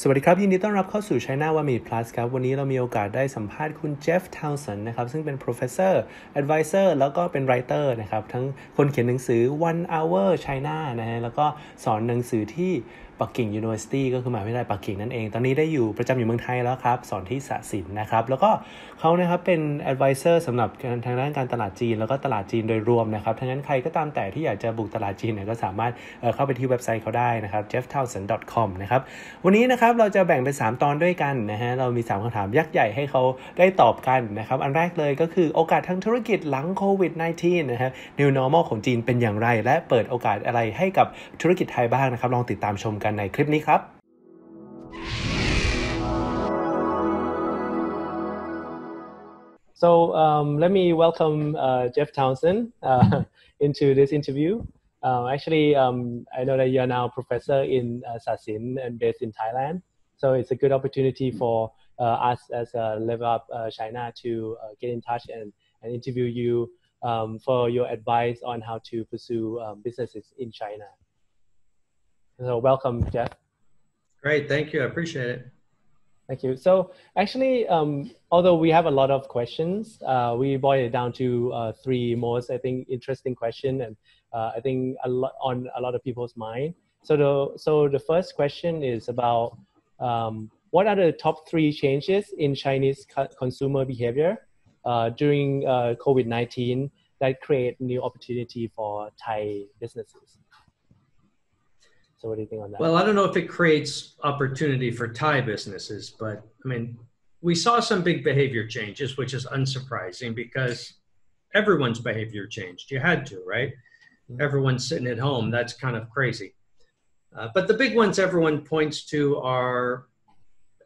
สวัสดีครับยินดีต้อนรับเข้าสู่ China ว่ามี Plus ครับวันนี้เรามีโอกาสได้สัมภาษณ์คุณ Jeff Towson นะครับซึ่งเป็น Professor Advisor แล้วก็เป็น Writer นะครับทั้งคนเขียนหนังสือ One Hour China นะฮะแล้วก็สอนหนังสือที่ปักกิ่ง University ก็คือมหาวิทยาลัยปักกิ่งนั่นเองตอนนี้ได้อยู่ประจำอยู่เมืองไทยแล้วครับสอนที่ศศิลป์นะครับแล้วก็เขานะครับเป็น Advisor สำหรับทางด้านการตลาดจีนแล้วก็ตลาดจีนโดยรวมนะครับทั้งนั้นใครก็ตามแต่ที่อยากจะบุกตลาดจีนเนี่ยก็สามารถเข้าไปที่เว็บไซต์เขาได้นะครับ jefftowson.com นะครับวันนี้นะครับเราจะแบ่งเป็น3ตอนด้วยกันนะฮะเรามี3คำถามยักษ์ใหญ่ให้เขาได้ตอบกันนะครับอันแรกเลยก็คือโอกาสทางธุรกิจหลังโควิด -19 นะฮะ New Normal ของจีนเป็นอย่างไรและเปิดโอกาสอะไรให้กับธุรกิจไทยบ้างนะครับลองติดตามชมกันในคลิปนี้ครับ So let me welcome Jeff Towson into this interview. I know that you are now a professor in Sasin and based in Thailand. So it's a good opportunity for us as Level Up China to get in touch and interview you for your advice on how to pursue businesses in China. So welcome, Jeff. Great, thank you. I appreciate it. Thank you. So actually, although we have a lot of questions, we boiled it down to three most, I think, interesting questions, and I think on a lot of people's mind. So the first question is about what are the top 3 changes in Chinese consumer behavior during COVID-19 that create new opportunity for Thai businesses? So what do you think on that? Well, I don't know if it creates opportunity for Thai businesses, but I mean, we saw some big behavior changes, which is unsurprising because everyone's behavior changed. You had to, right? Mm-hmm. Everyone's sitting at home. That's kind of crazy. But the big ones everyone points to are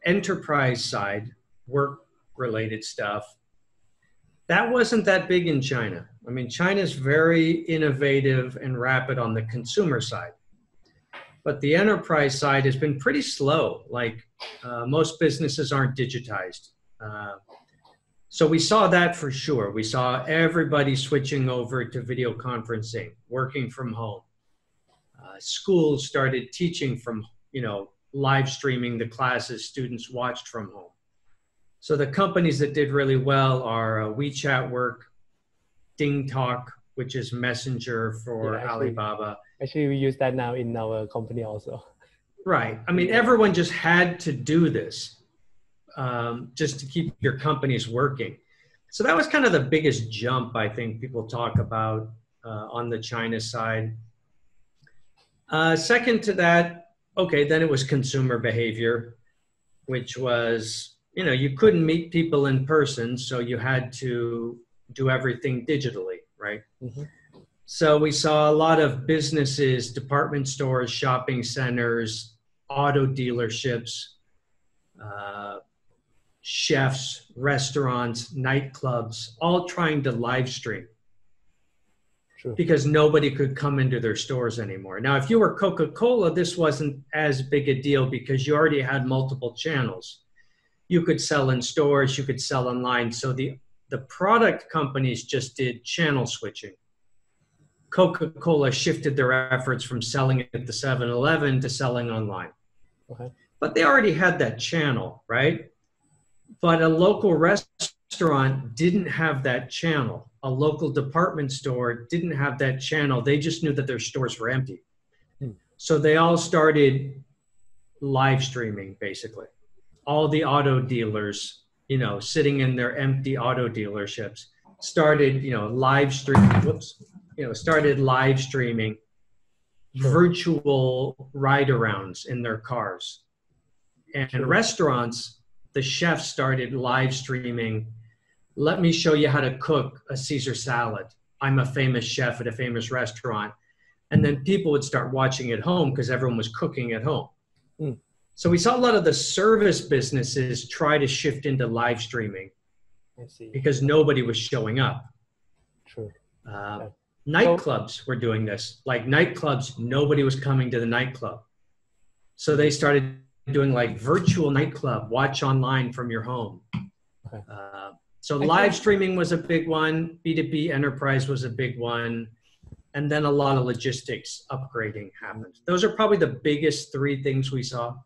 enterprise side, work-related stuff. That wasn't that big in China. I mean, China's very innovative and rapid on the consumer side. But the enterprise side has been pretty slow. Like most businesses aren't digitized. So we saw that for sure. We saw everybody switching over to video conferencing, working from home. Schools started teaching from, live streaming the classes students watched from home. So the companies that did really well are WeChat Work, DingTalk, which is Messenger for Alibaba. Actually, we use that now in our company also. Right. I mean, everyone just had to do this just to keep your companies working. So that was kind of the biggest jump, I think, people talk about on the China side. Second to that, okay, then it was consumer behavior, which was, you couldn't meet people in person, so you had to do everything digitally, right? Mm-hmm. So we saw a lot of businesses, department stores, shopping centers, auto dealerships, chefs, restaurants, nightclubs, all trying to live stream. Sure. Because nobody could come into their stores anymore. Now, if you were Coca-Cola, this wasn't as big a deal because you already had multiple channels. You could sell in stores, you could sell online. So the product companies just did channel switching. Coca-Cola shifted their efforts from selling at the 7-Eleven to selling online. Okay. But they already had that channel, right? But a local restaurant didn't have that channel. A local department store didn't have that channel. They just knew that their stores were empty. So they all started live streaming, basically. All the auto dealers, sitting in their empty auto dealerships started, live streaming, started live streaming virtual ride-arounds in their cars. And restaurants, the chefs started live streaming, let me show you how to cook a Caesar salad. I'm a famous chef at a famous restaurant. And then people would start watching at home because everyone was cooking at home. Mm. So we saw a lot of the service businesses try to shift into live streaming because nobody was showing up. True. Nightclubs were doing this. Like nightclubs, nobody was coming to the nightclub. So they started doing like virtual nightclub, watch online from your home. Okay. So live streaming was a big one. B2B enterprise was a big one. And then a lot of logistics upgrading happened. Those are probably the biggest 3 things we saw.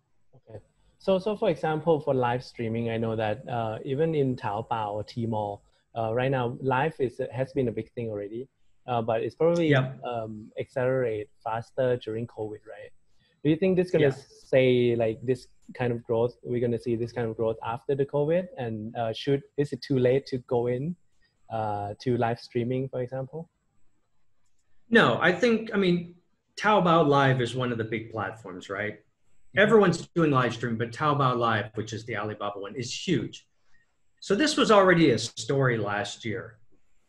Okay. So for example, for live streaming, I know that even in Taobao or Tmall, right now, live has been a big thing already, but it's probably accelerate faster during COVID, right? Do you think this is going to say like this kind of growth? We're going to see this kind of growth after the COVID, and is it too late to go in to live streaming, for example? No, I mean, Taobao Live is one of the big platforms, right? Everyone's doing live stream, but Taobao Live, which is the Alibaba one, is huge. So this was already a story last year,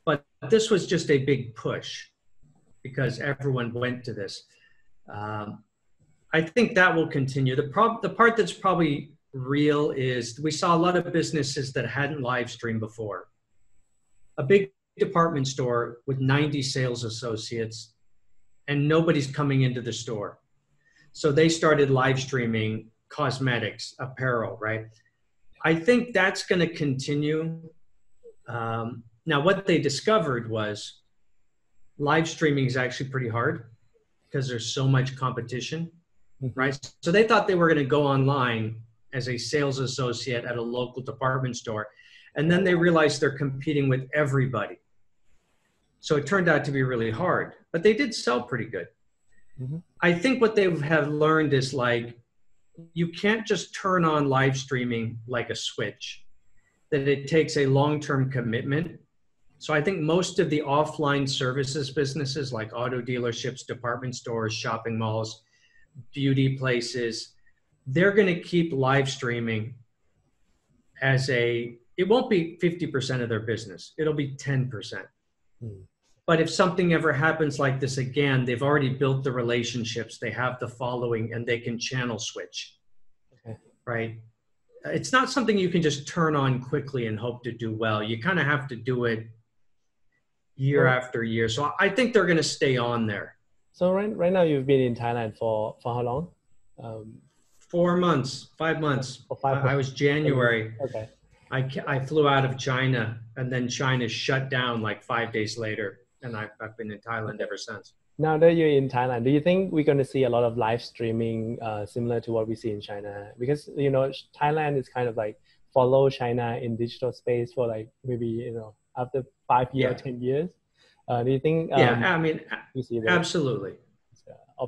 but this was just a big push because everyone went to this. I think that will continue. The part that's probably real is we saw a lot of businesses that hadn't live streamed before. A big department store with 90 sales associates and nobody's coming into the store. So they started live streaming cosmetics, apparel, right? I think that's going to continue. Now, what they discovered was live streaming is actually pretty hard because there's so much competition, right? So they thought they were going to go online as a sales associate at a local department store. And then they realized they're competing with everybody. So it turned out to be really hard, but they did sell pretty good. I think what they have learned is like, you can't just turn on live streaming like a switch, that it takes a long-term commitment. So I think most of the offline services businesses like auto dealerships, department stores, shopping malls, beauty places, they're going to keep live streaming as it won't be 50% of their business. It'll be 10%. But if something ever happens like this again, they've already built the relationships, they have the following, and they can channel switch, right? It's not something you can just turn on quickly and hope to do well. You kind of have to do it year after year. So I think they're going to stay on there. So right now you've been in Thailand for how long? 4 months, 5 months. I was January. Okay. I flew out of China, and then China shut down like 5 days later. And I've been in Thailand ever since. Now that you're in Thailand, do you think we're going to see a lot of live streaming similar to what we see in China? Because, you know, Thailand is kind of like follow China in digital space for like maybe, you know, after 5 years, 10 years. Do you think? I mean, you see that absolutely.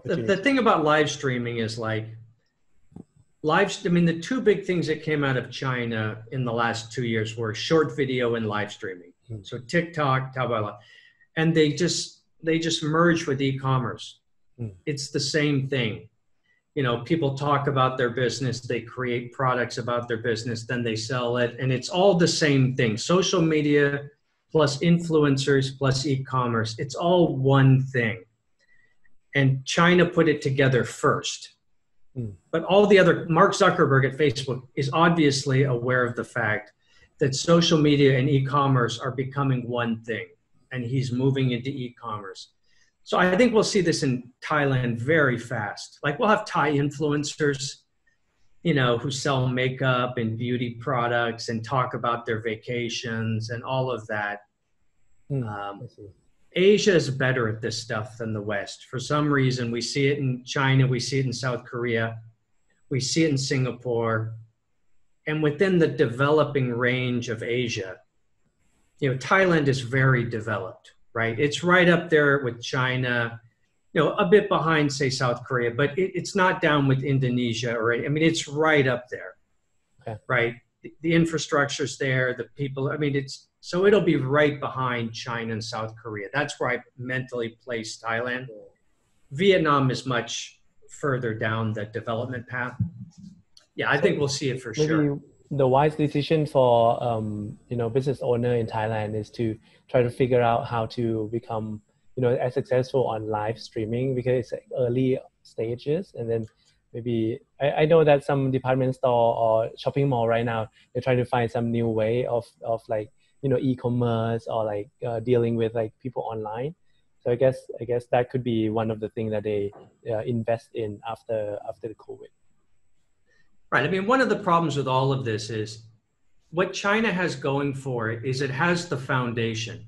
The thing about live streaming is like, I mean, the two big things that came out of China in the last 2 years were short video and live streaming. So TikTok, Taobao, and they just merged with e-commerce. It's the same thing. You know, people talk about their business, they create products about their business, then they sell it, and it's all the same thing. Social media plus influencers plus e-commerce, it's all one thing. And China put it together first. But all the other, Mark Zuckerberg at Facebook is obviously aware of the fact that social media and e-commerce are becoming one thing, and he's moving into e-commerce. So I think we'll see this in Thailand very fast. Like we'll have Thai influencers, you know, who sell makeup and beauty products and talk about their vacations and all of that. Asia is better at this stuff than the West. For some reason, we see it in China, we see it in South Korea, we see it in Singapore. And within the developing range of Asia, you know, Thailand is very developed, right? It's right up there with China, you know, a bit behind, say, South Korea, but it's not down with Indonesia or, I mean, it's right up there, right? The infrastructure's there, the people, I mean, so it'll be right behind China and South Korea. That's where I mentally place Thailand. Vietnam is much further down the development path. Yeah, I think we'll see it for sure. The wise decision for you know, business owner in Thailand is to try to figure out how to become, you know, as successful on live streaming, because it's early stages. And then maybe I know that some department store or shopping mall right now, they're trying to find some new way of like, you know, e-commerce or like dealing with like people online. So I guess that could be one of the things that they invest in after the COVID. Right. I mean, one of the problems with all of this is what China has going for it is it has the foundation,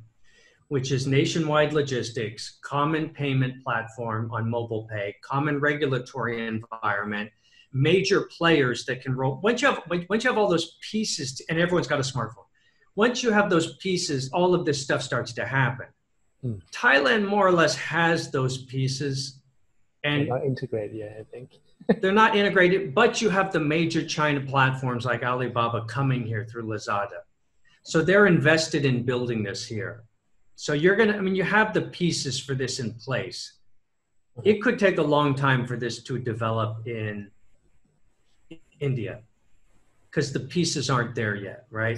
which is nationwide logistics, common payment platform on mobile pay, common regulatory environment, major players that can roll. Once you have all those pieces, and everyone's got a smartphone. Once you have those pieces, all of this stuff starts to happen. Thailand more or less has those pieces, and they're not integrated yet, I think. They're not integrated, but you have the major China platforms like Alibaba coming here through Lazada. So they're invested in building this here. So you have the pieces for this in place. It could take a long time for this to develop in India because the pieces aren't there yet, right?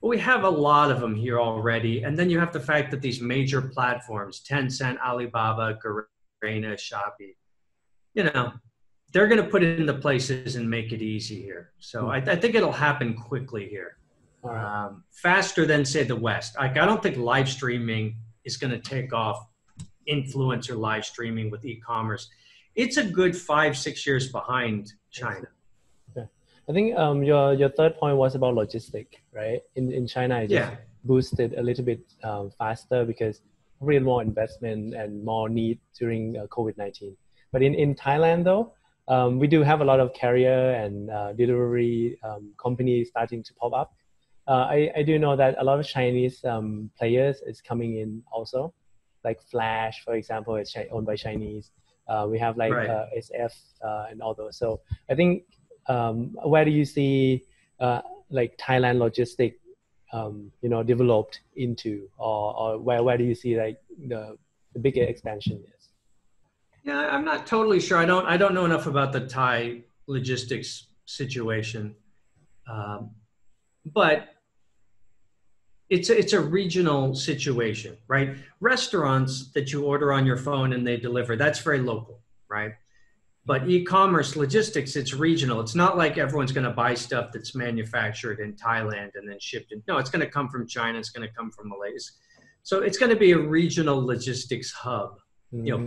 But we have a lot of them here already. And then you have the fact that these major platforms, Tencent, Alibaba, Garena, Shopee, they're going to put it into places and make it easy here. So I think it'll happen quickly here. Faster than, say, the West. I don't think live streaming is going to take off, influencer live streaming with e-commerce. It's a good 5-6 years behind China. Okay. I think your third point was about logistics, right? In China, it just boosted a little bit faster because really more investment and more need during COVID-19. But in Thailand, though, we do have a lot of carrier and delivery companies starting to pop up. I do know that a lot of Chinese players is coming in also, like Flash, for example, is owned by Chinese. We have like SF and all those. So I think where do you see like Thailand logistic, developed into, or where do you see like the bigger expansion is? Yeah, I'm not totally sure. I don't know enough about the Thai logistics situation, but it's a regional situation, right? Restaurants that you order on your phone and they deliver, that's very local, right? But e-commerce logistics, it's regional. It's not like everyone's going to buy stuff that's manufactured in Thailand and then shipped in. No, it's going to come from China. It's going to come from Malaysia. So it's going to be a regional logistics hub,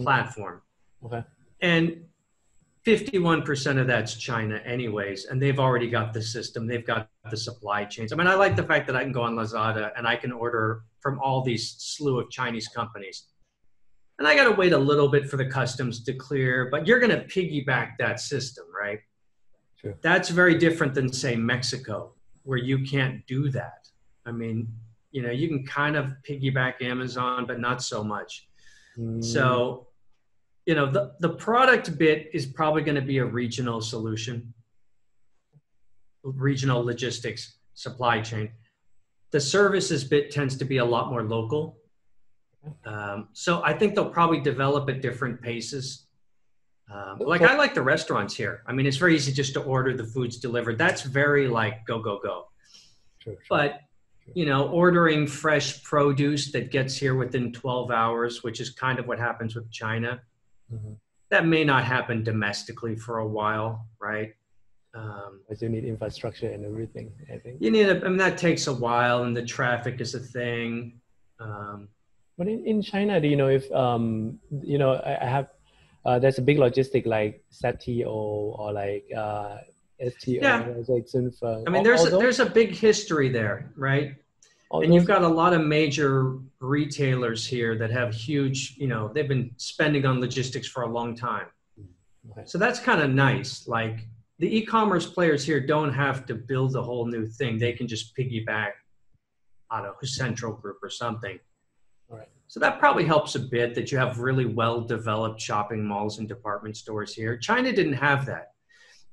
platform. Okay. And 51% of that's China anyways, and they've already got the system. They've got the supply chains. I mean, I like the fact that I can go on Lazada and I can order from all these slew of Chinese companies. And I got to wait a little bit for the customs to clear, but you're going to piggyback that system, right? Sure. That's very different than, say, Mexico, where you can't do that. I mean, you can kind of piggyback Amazon, but not so much. So, the product bit is probably going to be a regional solution, regional logistics, supply chain. The services bit tends to be a lot more local. So I think they'll probably develop at different paces. I like the restaurants here. I mean, it's very easy just to order the foods delivered. That's very like go, go, go. Sure. But, ordering fresh produce that gets here within 12 hours, which is kind of what happens with China. That may not happen domestically for a while, right? But you need infrastructure and everything, I think. That takes a while, and the traffic is a thing. But in China, do you know if, I have, there's a big logistic like ZTO or like STO. Yeah. Like Sunfeng. I mean, there's a big history there, right? And you've got a lot of major retailers here that have huge, they've been spending on logistics for a long time. Okay. So that's kind of nice. Like the e-commerce players here don't have to build a whole new thing. They can just piggyback out of Central Group or something. All right. So that probably helps a bit that you have really well-developed shopping malls and department stores here. China didn't have that.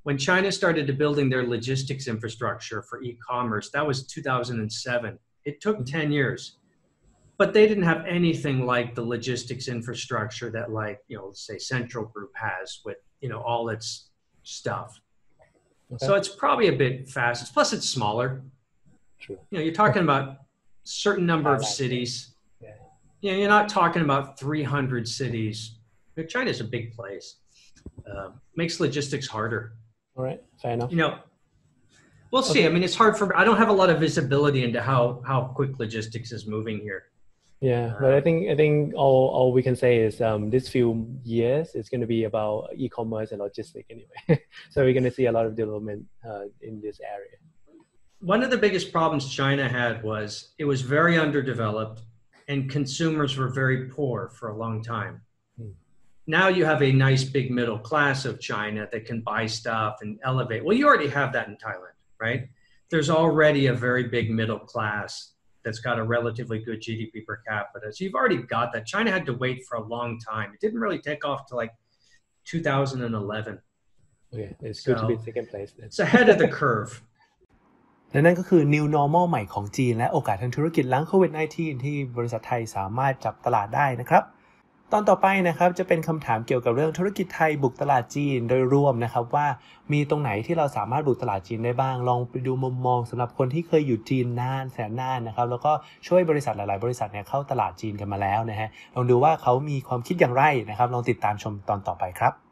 When China started building their logistics infrastructure for e-commerce, that was 2007. It took 10 years, but they didn't have anything like the logistics infrastructure that say Central Group has with, all its stuff. Okay. So it's probably a bit fast. Plus it's smaller. True. You're talking about a certain number of cities. Yeah. You're not talking about 300 cities. China's a big place. Makes logistics harder. All right. Fair enough. We'll see. I mean, it's hard I don't have a lot of visibility into how quick logistics is moving here. Yeah, but I think all we can say is this few years it's going to be about e-commerce and logistics anyway. So we're going to see a lot of development in this area. One of the biggest problems China had was it was very underdeveloped and consumers were very poor for a long time. now you have a nice big middle class of China that can buy stuff and elevate. Well, you already have that in Thailand, right? There's already a very big middle class that's got a relatively good GDP per capita. So you've already got that. China had to wait for a long time. It didn't really take off till like 2011. Okay, it's good to be second place. It's ahead of the curve. และนั่นก็คือ New Normal ใหม่ของจีนและโอกาสทางธุรกิจหลังโควิด -19 ที่บริษัทไทยสามารถจับตลาดได้นะครับตอนต่อไปนะครับจะเป็นคำถามเกี่ยวกับเรื่องธุรกิจไทยบุกตลาดจีนโดยรวมนะครับว่ามีตรงไหนที่เราสามารถบุกตลาดจีนได้บ้างลองไปดูมุมมองสำหรับคนที่เคยอยู่จีนนานแสนนานนะครับแล้วก็ช่วยบริษัทหลายๆบริษัทเนี่ยเข้าตลาดจีนกันมาแล้วนะฮะลองดูว่าเขามีความคิดอย่างไรนะครับลองติดตามชมตอนต่อไปครับ